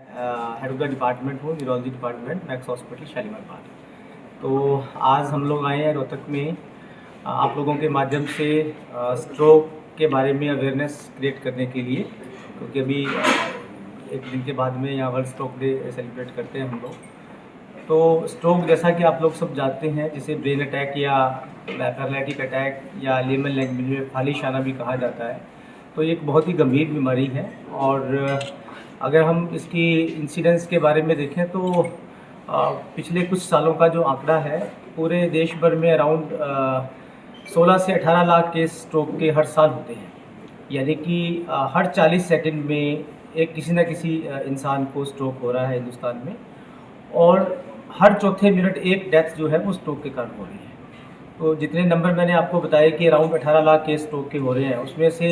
Head of the department हूँ, neurology department, Max hospital Shalimar Bagh. तो आज हम लोग आए हैं रोहतक में आप लोगों के माध्यम से स्ट्रोक के बारे में अवेयरनेस क्रिएट करने के लिए, क्योंकि अभी एक दिन के बाद में यहाँ वर्ल्ड स्ट्रोक डे सेलिब्रेट करते हैं हम लोग। तो स्ट्रोक जैसा कि आप लोग सब जानते हैं, जिसे ब्रेन अटैक या पैरालिटिक अटैक या लेमन लैंग्वेज में फालिशाना भी कहा जाता है, तो ये एक बहुत ही गंभीर बीमारी है। और अगर हम इसकी इंसिडेंस के बारे में देखें तो पिछले कुछ सालों का जो आंकड़ा है, पूरे देश भर में अराउंड 16 से 18 लाख केस स्ट्रोक के हर साल होते हैं। यानी कि हर 40 सेकंड में एक किसी न किसी इंसान को स्ट्रोक हो रहा है हिंदुस्तान में, और हर चौथे मिनट एक डेथ जो है वो स्ट्रोक के कारण हो रही है। तो जितने नंबर मैंने आपको बताए कि अराउंड 18 लाख केस स्ट्रोक के हो रहे हैं, उसमें से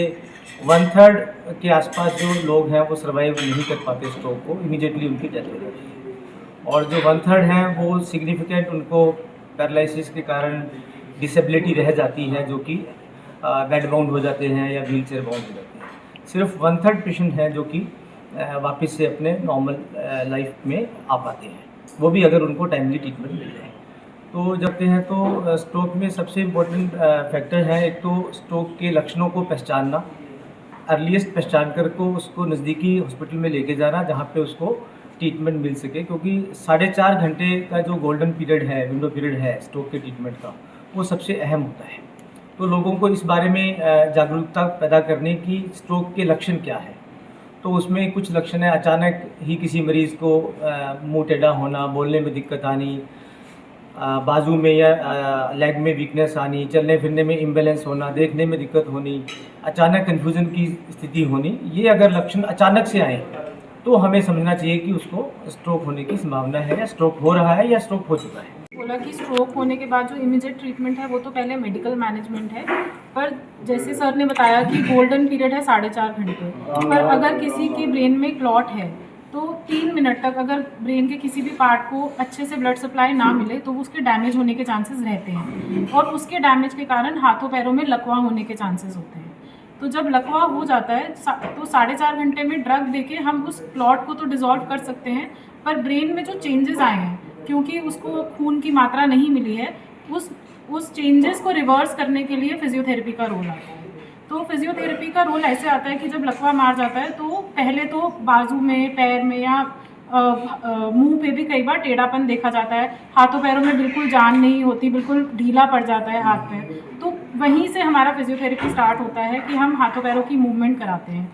1/3 के आसपास जो लोग हैं वो सर्वाइव नहीं कर पाते स्ट्रोक को, इमीडिएटली उनकी डेथ हो जाती है। और जो 1/3 हैं वो सिग्निफिकेंट उनको पैरालिसिस के कारण डिसेबिलिटी रह जाती है, जो कि बेड बाउंड हो जाते हैं या व्हील चेयर बाउंड हो जाते हैं। सिर्फ 1/3 पेशेंट हैं जो कि वापस से अपने नॉर्मल लाइफ में आ पाते हैं, वो भी अगर उनको टाइमली ट्रीटमेंट मिल जाए। तो जब हैं तो स्ट्रोक में सबसे इम्पोर्टेंट फैक्टर है, एक तो स्ट्रोक के लक्षणों को पहचानना, अर्लीस्ट पहचान कर को उसको नज़दीकी हॉस्पिटल में लेके जाना जहाँ पे उसको ट्रीटमेंट मिल सके, क्योंकि 4.5 घंटे का जो गोल्डन पीरियड है, विंडो पीरियड है स्ट्रोक के ट्रीटमेंट का, वो सबसे अहम होता है। तो लोगों को इस बारे में जागरूकता पैदा करने की स्ट्रोक के लक्षण क्या है। तो उसमें कुछ लक्षण है, अचानक ही किसी मरीज़ को मुंह टेढ़ा होना, बोलने में दिक्कत आनी, बाजू में या लेग में वीकनेस आनी, चलने फिरने में इम्बैलेंस होना, देखने में दिक्कत होनी, अचानक कन्फ्यूज़न की स्थिति होनी। ये अगर लक्षण अचानक से आए तो हमें समझना चाहिए कि उसको स्ट्रोक होने की संभावना है, या स्ट्रोक हो रहा है या स्ट्रोक हो चुका है। बोला कि स्ट्रोक होने के बाद जो इमीडिएट ट्रीटमेंट है वो तो पहले मेडिकल मैनेजमेंट है, पर जैसे सर ने बताया कि गोल्डन पीरियड है 4.5 घंटे, पर अगर किसी के ब्रेन में क्लॉट है तो 3 मिनट तक अगर ब्रेन के किसी भी पार्ट को अच्छे से ब्लड सप्लाई ना मिले तो उसके डैमेज होने के चांसेस रहते हैं, और उसके डैमेज के कारण हाथों पैरों में लकवा होने के चांसेस होते हैं। तो जब लकवा हो जाता है तो 4.5 घंटे में ड्रग देके हम उस क्लॉट को तो डिसॉल्व कर सकते हैं, पर ब्रेन में जो चेंजेस आए हैं, क्योंकि उसको खून की मात्रा नहीं मिली है, उस चेंजेस को रिवर्स करने के लिए फिजियोथेरेपी का रोल आता है। तो फिजियोथेरेपी का रोल ऐसे आता है कि जब लकवा मार जाता है तो पहले तो बाजू में, पैर में या मुंह पे भी कई बार टेढ़ापन देखा जाता है, हाथों पैरों में बिल्कुल जान नहीं होती, बिल्कुल ढीला पड़ जाता है हाथ पैर। तो वहीं से हमारा फिजियोथेरेपी स्टार्ट होता है कि हम हाथों पैरों की मूवमेंट कराते हैं।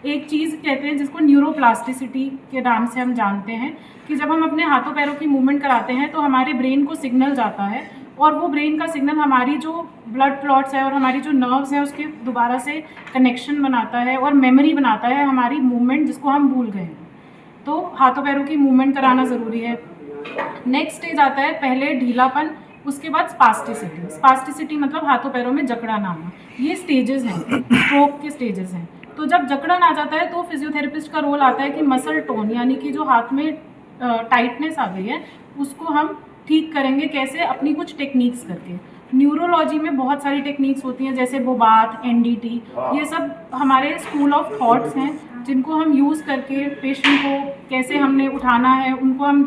एक चीज़ कहते हैं जिसको न्यूरोप्लास्टिसिटी के नाम से हम जानते हैं, कि जब हम अपने हाथों पैरों की मूवमेंट कराते हैं तो हमारे ब्रेन को सिग्नल जाता है, और वो ब्रेन का सिग्नल हमारी जो ब्लड क्लॉट्स है और हमारी जो नर्व्स हैं उसके दोबारा से कनेक्शन बनाता है और मेमोरी बनाता है हमारी मूवमेंट, जिसको हम भूल गए हैं। तो हाथों पैरों की मूवमेंट कराना ज़रूरी है। नेक्स्ट स्टेज आता है पहले ढीलापन, उसके बाद स्पास्टिसिटी। स्पास्टिसिटी मतलब हाथों पैरों में जकड़न आना। ये स्टेजेस हैं, स्ट्रोक के स्टेजेस हैं। तो जब जकड़न आ जाता है तो फिजियोथेरेपिस्ट का रोल आता है कि मसल टोन, यानी कि जो हाथ में टाइटनेस आ गई है उसको हम ठीक करेंगे कैसे, अपनी कुछ टेक्निक्स करके। न्यूरोलॉजी में बहुत सारी टेक्निक्स होती हैं, जैसे बोबाथ, एनडीटी, ये सब हमारे स्कूल ऑफ थॉट्स हैं, जिनको हम यूज़ करके पेशेंट को कैसे हमने उठाना है, उनको हम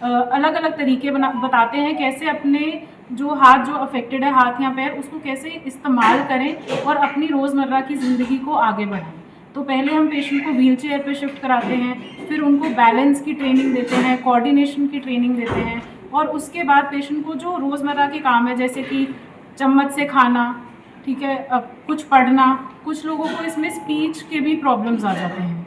अलग अलग तरीके बताते हैं, कैसे अपने जो हाथ जो अफेक्टेड है, हाथ या पैर, उसको कैसे इस्तेमाल करें और अपनी रोज़मर्रा की ज़िंदगी को आगे बढ़ाएं। तो पहले हम पेशेंट को व्हील चेयर पर शिफ्ट कराते हैं, फिर उनको बैलेंस की ट्रेनिंग देते हैं, कोऑर्डिनेशन की ट्रेनिंग देते हैं, और उसके बाद पेशेंट को जो रोज़मर्रा के काम है, जैसे कि चम्मच से खाना, ठीक है, अब कुछ पढ़ना, कुछ लोगों को इसमें स्पीच के भी प्रॉब्लम्स आ जाते हैं,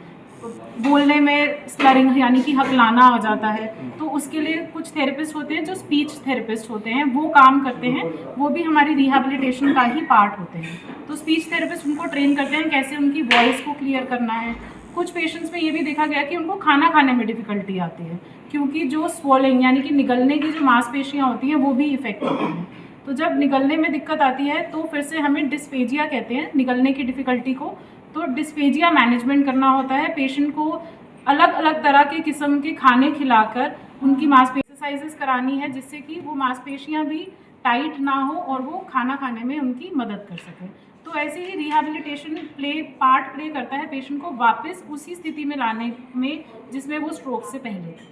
बोलने में स्लरिंग यानी कि हकलाना आ जाता है। तो उसके लिए कुछ थेरेपिस्ट होते हैं जो स्पीच थेरेपिस्ट होते हैं, वो काम करते हैं, वो भी हमारी रिहैबिलिटेशन का ही पार्ट होते हैं। तो स्पीच थेरेपिस्ट उनको ट्रेन करते हैं कैसे उनकी वॉइस को क्लियर करना है। कुछ पेशेंट्स में ये भी देखा गया कि उनको खाना खाने में डिफ़िकल्टी आती है, क्योंकि जो स्वॉलिंग यानी कि निगलने की जो मांसपेशियाँ होती हैं वो भी इफ़ेक्ट होती हैं। तो जब निगलने में दिक्कत आती है तो फिर से हमें डिस्फेजिया कहते हैं निगलने की डिफ़िकल्टी को। तो डिस्फेजिया मैनेजमेंट करना होता है, पेशेंट को अलग अलग तरह के किस्म के खाने खिलाकर उनकी एक्सरसाइजेस करानी है, जिससे कि वो मांसपेशियाँ भी टाइट ना हो और वो खाना खाने में उनकी मदद कर सकें। तो ऐसे ही रिहैबिलिटेशन पार्ट प्ले करता है पेशेंट को वापस उसी स्थिति में लाने में जिसमें वो स्ट्रोक से पहले थे।